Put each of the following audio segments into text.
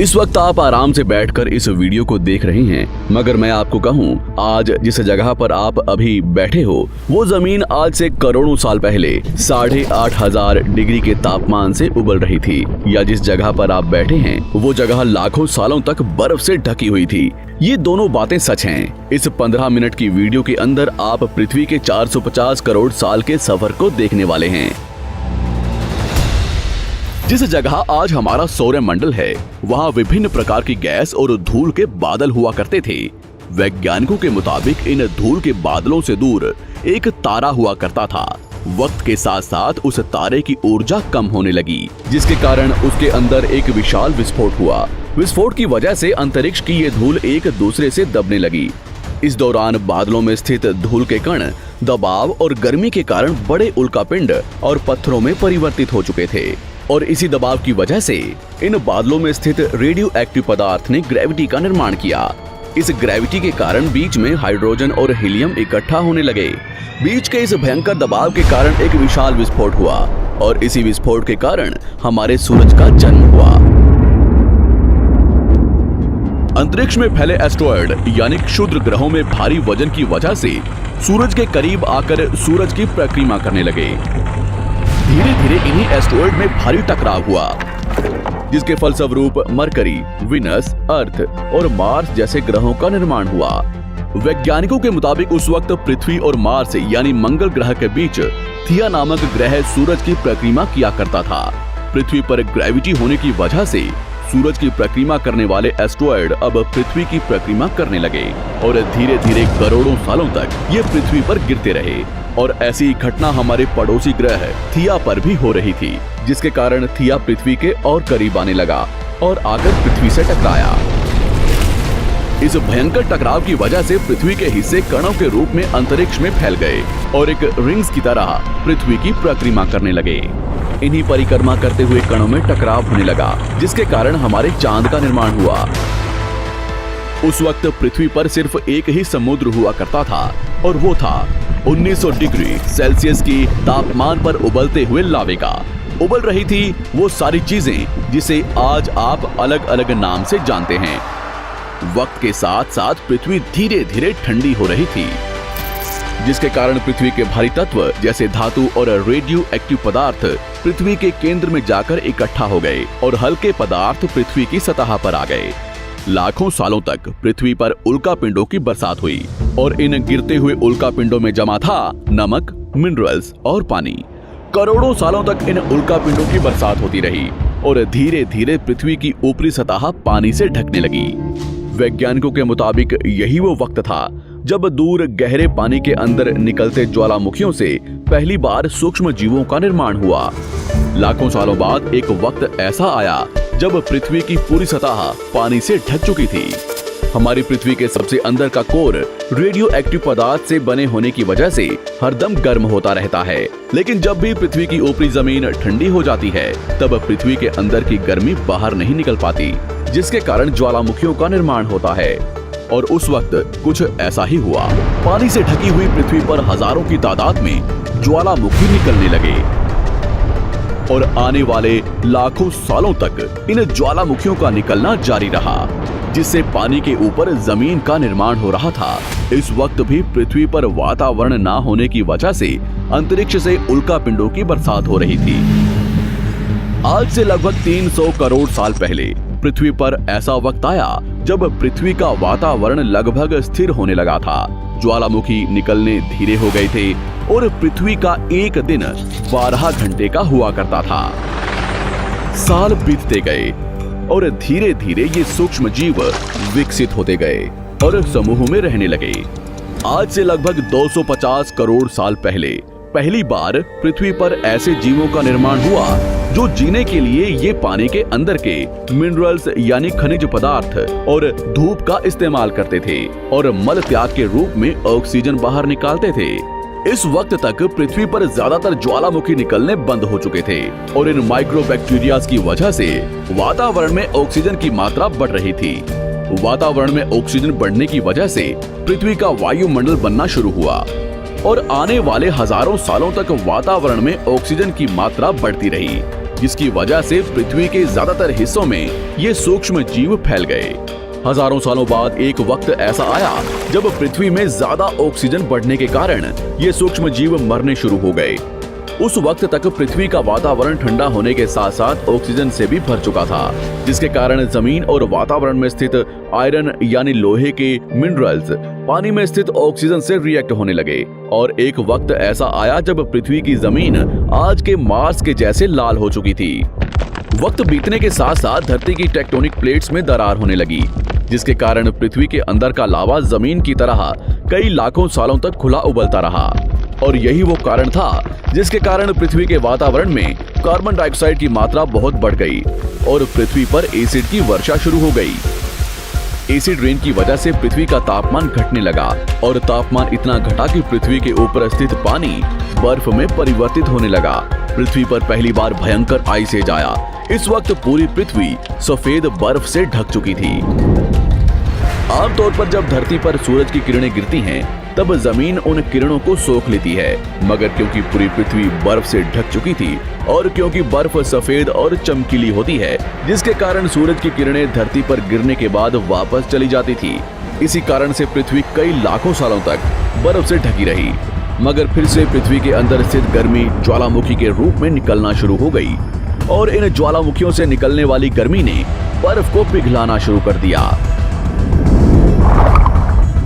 इस वक्त आप आराम से बैठकर इस वीडियो को देख रहे हैं, मगर मैं आपको कहूं, आज जिस जगह पर आप अभी बैठे हो वो जमीन आज से करोड़ों साल पहले 8,500 डिग्री के तापमान से उबल रही थी, या जिस जगह पर आप बैठे हैं वो जगह लाखों सालों तक बर्फ से ढकी हुई थी। ये दोनों बातें सच हैं। इस 15 मिनट की वीडियो के अंदर आप पृथ्वी के 450 करोड़ साल के सफर को देखने वाले हैं। जिस जगह आज हमारा सौरमंडल है, वहाँ विभिन्न प्रकार की गैस और धूल के बादल हुआ करते थे। वैज्ञानिकों के मुताबिक इन धूल के बादलों से दूर एक तारा हुआ करता था। वक्त के साथ साथ उस तारे की ऊर्जा कम होने लगी, जिसके कारण उसके अंदर एक विशाल विस्फोट हुआ। विस्फोट की वजह से अंतरिक्ष की ये धूल एक दूसरे से दबने लगी। इस दौरान बादलों में स्थित धूल के कण दबाव और गर्मी के कारण बड़े उल्कापिंड और पत्थरों में परिवर्तित हो चुके थे, और इसी दबाव की वजह से इन बादलों में स्थित रेडियो एक्टिव पदार्थ ने ग्रेविटी का निर्माण किया। इस ग्रेविटी के कारण बीच में हाइड्रोजन और हीलियम इकट्ठा होने लगे। बीच के इस भयंकर दबाव के कारण एक विशाल विस्फोट हुआ, और इसी विस्फोट के कारण हमारे सूरज का जन्म हुआ। अंतरिक्ष में फैले एस्ट्रॉयड यानी क्षुद्र ग्रहों में भारी वजन की वजह से सूरज के करीब आकर सूरज की परिक्रमा करने लगे। धीरे धीरे इन्हीं एस्ट्रॉयड में भारी टकराव हुआ, जिसके फलस्वरूप मरकरी, विनस, अर्थ और मार्स जैसे ग्रहों का निर्माण हुआ। वैज्ञानिकों के मुताबिक उस वक्त पृथ्वी और मार्स यानी मंगल ग्रह के बीच थिया नामक ग्रह सूरज की परिक्रमा किया करता था। पृथ्वी पर ग्रेविटी होने की वजह से सूरज की परिक्रमा करने वाले एस्ट्रॉयड अब पृथ्वी की परिक्रमा करने लगे, और धीरे धीरे करोड़ों सालों तक ये पृथ्वी पर गिरते रहे। और ऐसी घटना हमारे पड़ोसी ग्रह थिया पर भी हो रही थी, जिसके कारण थिया पृथ्वी के और करीब आने लगा और आकर पृथ्वी से टकराया। इस भयंकर टकराव की वजह से पृथ्वी के हिस्से कणों के रूप में अंतरिक्ष में फैल गए और एक रिंग्स की तरह पृथ्वी की परिक्रमा करने लगे। इन्हीं परिक्रमा करते हुए कणों में टकराव होने लगा, जिसके कारण हमारे चांद का निर्माण हुआ। उस वक्त पृथ्वी पर सिर्फ एक ही समुद्र हुआ करता था, और वो था 1900 डिग्री सेल्सियस की तापमान पर उबलते हुए लावे का। उबल रही थी वो सारी चीजें जिसे आज आप अलग अलग नाम से जानते हैं। वक्त के साथ साथ पृथ्वी धीरे धीरे ठंडी हो रही थी, जिसके कारण पृथ्वी के भारी तत्व जैसे धातु और रेडियो एक्टिव पदार्थ पृथ्वी के केंद्र में जाकर इकट्ठा हो गए, और हल्के पदार्थ पृथ्वी की सतह पर आ गए। लाखों सालों तक पृथ्वी पर उल्कापिंडों की बरसात हुई, और इन गिरते हुए उल्कापिंडों में जमा था नमक, मिनरल्स और पानी। करोड़ों सालों तक इन उल्कापिंडों की बरसात होती रही, और धीरे धीरे पृथ्वी की ऊपरी सतह पानी से ढकने लगी। वैज्ञानिकों के मुताबिक यही वो वक्त था जब दूर गहरे पानी के अंदर निकलते ज्वालामुखियों से पहली बार सूक्ष्म जीवों का निर्माण हुआ। लाखों सालों बाद एक वक्त ऐसा आया जब पृथ्वी की पूरी सतह पानी से ढक चुकी थी। हमारी पृथ्वी के सबसे अंदर का कोर रेडियो एक्टिव पदार्थ से बने होने की वजह से हरदम गर्म होता रहता है, लेकिन जब भी पृथ्वी की ऊपरी जमीन ठंडी हो जाती है, तब पृथ्वी के अंदर की गर्मी बाहर नहीं निकल पाती, जिसके कारण ज्वालामुखियों का निर्माण होता है। और उस वक्त कुछ ऐसा ही हुआ। पानी से ढकी हुई पृथ्वी पर हजारों की तादाद में ज्वालामुखी निकलने लगे, और आने वाले लाखों सालों तक इन ज्वालामुखियों का निकलना जारी रहा, जिससे पानी के ऊपर जमीन का निर्माण हो रहा था। इस वक्त भी पृथ्वी पर वातावरण ना होने की वजह से अंतरिक्ष से उल्कापिंडों की बरसात हो रही थी। आज से लगभग 300 करोड़ साल पहले पृथ्वी पर ऐसा वक्त आया जब पृथ्वी का वातावरण लगभग स्थिर होने लगा था। ज्वालामुखी निकलने धीरे हो गए थे, और पृथ्वी का एक दिन 12 घंटे का हुआ करता था। साल बीतते गए, और धीरे धीरे ये सूक्ष्म जीव विकसित होते गए और समूह में रहने लगे। आज से लगभग 250 करोड़ साल पहले पहली बार पृथ्वी पर ऐसे जीवों का निर्माण हुआ जो जीने के लिए ये पानी के अंदर के मिनरल्स यानी खनिज पदार्थ और धूप का इस्तेमाल करते थे, और मल त्याग के रूप में ऑक्सीजन बाहर निकालते थे। इस वक्त तक पृथ्वी पर ज्यादातर ज्वालामुखी निकलने बंद हो चुके थे, और इन माइक्रोबैक्टीरियाज की वजह से वातावरण में ऑक्सीजन की मात्रा बढ़ रही थी। वातावरण में ऑक्सीजन बढ़ने की वजह से पृथ्वी का वायुमंडल बनना शुरू हुआ, और आने वाले हजारों सालों तक वातावरण में ऑक्सीजन की मात्रा बढ़ती रही। जिसकी वजह से पृथ्वी के ज्यादातर हिस्सों में ये सूक्ष्म जीव फैल गए। हजारों सालों बाद एक वक्त ऐसा आया जब पृथ्वी में ज्यादा ऑक्सीजन बढ़ने के कारण ये सूक्ष्म जीव मरने शुरू हो गए। उस वक्त तक पृथ्वी का वातावरण ठंडा होने के साथ साथ ऑक्सीजन से भी भर चुका था, जिसके कारण जमीन और वातावरण में स्थित आयरन यानी लोहे के मिनरल्स पानी में स्थित ऑक्सीजन से रिएक्ट होने लगे। और एक वक्त ऐसा आया जब पृथ्वी की जमीन आज के मार्स के जैसे लाल हो चुकी थी। वक्त बीतने के साथ साथ धरती की टेक्टोनिक प्लेट्स में दरार होने लगी, जिसके कारण पृथ्वी के अंदर का लावा जमीन की तरह कई लाखों सालों तक खुला उबलता रहा। और यही वो कारण था जिसके कारण पृथ्वी के वातावरण में कार्बन डाइऑक्साइड की मात्रा बहुत बढ़ गई और पृथ्वी पर एसिड की वर्षा शुरू हो गई। एसिड रेन की वजह से पृथ्वी का तापमान घटने लगा और तापमान इतना घटा कि पृथ्वी के ऊपर स्थित पानी बर्फ में परिवर्तित होने लगा। पृथ्वी पर पहली बार भयंकर आइस एज आया। इस वक्त पूरी पृथ्वी सफेद बर्फ से ढक चुकी थी। आमतौर पर जब धरती पर सूरज की किरणें गिरती हैं, तब जमीन उन किरणों को सोख लेती है, मगर क्योंकि पूरी पृथ्वी बर्फ से ढक चुकी थी और क्योंकि बर्फ सफेद और चमकीली होती है, जिसके कारण सूरज की किरणें धरती पर गिरने के बाद वापस चली जाती थी। इसी कारण से पृथ्वी कई लाखों सालों तक बर्फ से ढकी रही, मगर फिर से पृथ्वी के अंदर स्थित गर्मी ज्वालामुखी के रूप में निकलना शुरू हो गई और इन ज्वालामुखियों से निकलने वाली गर्मी ने बर्फ को पिघलाना शुरू कर दिया।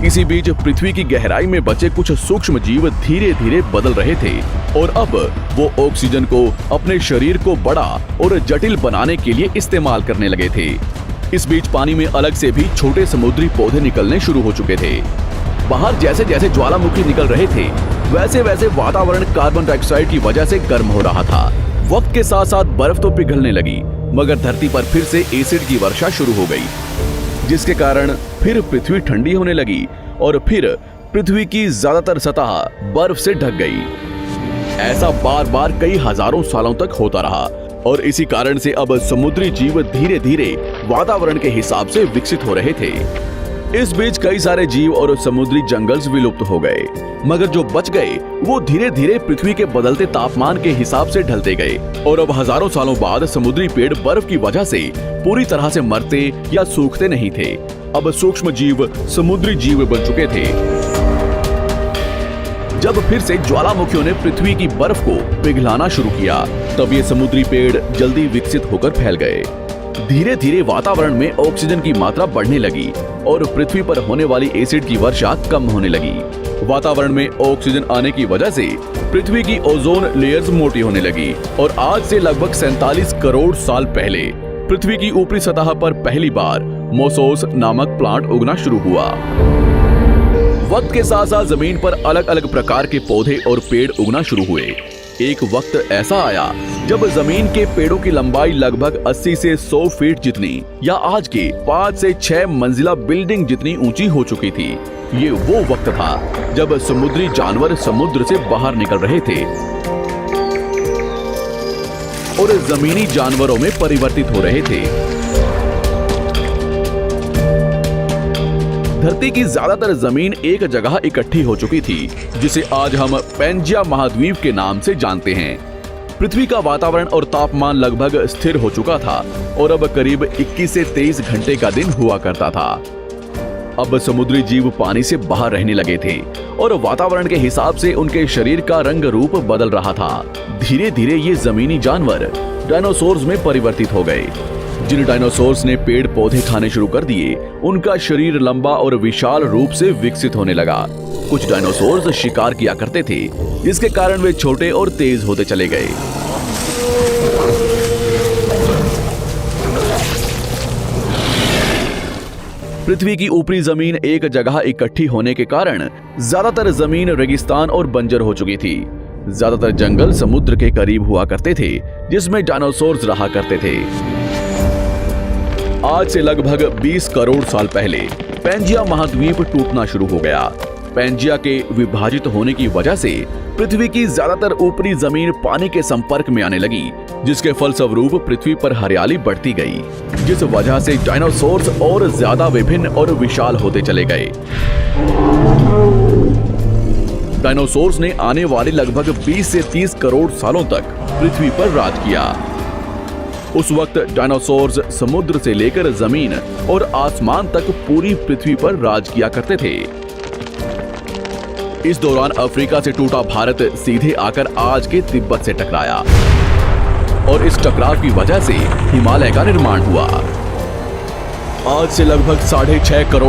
इसी बीच पृथ्वी की गहराई में बचे कुछ सूक्ष्म जीव धीरे धीरे बदल रहे थे और अब वो ऑक्सीजन को अपने शरीर को बड़ा और जटिल बनाने के लिए इस्तेमाल करने लगे थे। इस बीच पानी में अलग से भी छोटे समुद्री पौधे निकलने शुरू हो चुके थे। बाहर जैसे जैसे ज्वालामुखी निकल रहे थे, वैसे वैसे वातावरण कार्बन डाइऑक्साइड की वजह से गर्म हो रहा था। वक्त के साथ साथ बर्फ तो पिघलने लगी, मगर धरती पर फिर से एसिड की वर्षा शुरू हो गई, जिसके कारण फिर पृथ्वी ठंडी होने लगी और फिर पृथ्वी की ज्यादातर सतह बर्फ से ढक गई। ऐसा बार बार कई हजारों सालों तक होता रहा और इसी कारण से अब समुद्री जीव धीरे धीरे वातावरण के हिसाब से विकसित हो रहे थे। इस बीच कई सारे जीव और समुद्री जंगल्स विलुप्त हो गए, मगर जो बच गए वो धीरे धीरे पृथ्वी के बदलते तापमान के हिसाब से ढलते गए और अब हजारों सालों बाद समुद्री पेड़ बर्फ की वजह से पूरी तरह से मरते या सूखते नहीं थे। अब सूक्ष्म जीव समुद्री जीव बन चुके थे। जब फिर से ज्वालामुखियों ने पृथ्वी की बर्फ को पिघलाना शुरू किया, तब ये समुद्री पेड़ जल्दी विकसित होकर फैल गए। धीरे धीरे वातावरण में ऑक्सीजन की मात्रा बढ़ने लगी और पृथ्वी पर होने वाली एसिड की वर्षा कम होने लगी। वातावरण में ऑक्सीजन आने की वजह से पृथ्वी की ओजोन लेयर्स मोटी होने लगी और आज से लगभग 47 करोड़ साल पहले पृथ्वी की ऊपरी सतह पर पहली बार मोसोस नामक प्लांट उगना शुरू हुआ। वक्त के साथ साथ जमीन पर अलग अलग प्रकार के पौधे और पेड़ उगना शुरू हुए। एक वक्त ऐसा आया जब जमीन के पेड़ों की लंबाई लगभग 80 से 100 फीट जितनी या आज के 5 से 6 मंजिला बिल्डिंग जितनी ऊंची हो चुकी थी। ये वो वक्त था जब समुद्री जानवर समुद्र से बाहर निकल रहे थे और जमीनी जानवरों में परिवर्तित हो रहे थे। धरती की ज्यादातर जमीन एक जगह इकट्ठी हो चुकी थी, जिसे आज हम पैंजिया महाद्वीप के नाम से जानते हैं। पृथ्वी का वातावरण और तापमान लगभग स्थिर हो चुका था और अब करीब 21 से 23 घंटे का दिन हुआ करता था। अब समुद्री जीव पानी से बाहर रहने लगे थे और वातावरण के हिसाब से उनके शरीर का रंग रूप बदल रहा था। धीरे धीरे ये जमीनी जानवर डायनासोर्स में परिवर्तित हो गए। जिन डायनासोर्स ने पेड़ पौधे खाने शुरू कर दिए, उनका शरीर लंबा और विशाल रूप से विकसित होने लगा। कुछ डायनासोर्स शिकार किया करते थे, जिसके कारण वे छोटे और तेज होते चले गए। पृथ्वी की ऊपरी जमीन एक जगह इकट्ठी होने के कारण ज्यादातर जमीन रेगिस्तान और बंजर हो चुकी थी। ज्यादातर जंगल समुद्र के करीब हुआ करते थे, जिसमें डायनासोर्स रहा करते थे। आज से लगभग 20 करोड़ साल पहले पैंजिया महाद्वीप टूटना शुरू हो गया। पैंजिया के विभाजित होने की वजह से पृथ्वी की ज्यादातर ऊपरी जमीन पानी के संपर्क में आने लगी, जिसके फलस्वरूप पृथ्वी पर हरियाली बढ़ती गई, जिस वजह से डायनासोर्स और ज्यादा विभिन्न और विशाल होते चले गए। डायनासोर्स ने आने वाले लगभग 20 से 30 करोड़ सालों तक पृथ्वी पर राज किया। उस वक्त डायनासोर्स समुद्र से लेकर जमीन और आसमान तक पूरी पृथ्वी पर राज किया करते थे। इस दौरान अफ्रीका से टूटा भारत सीधे आकर आज के तिब्बत से टकराया और इस टकराव की वजह से हिमालय का निर्माण हुआ। आज से लगभग 6.5 करोड़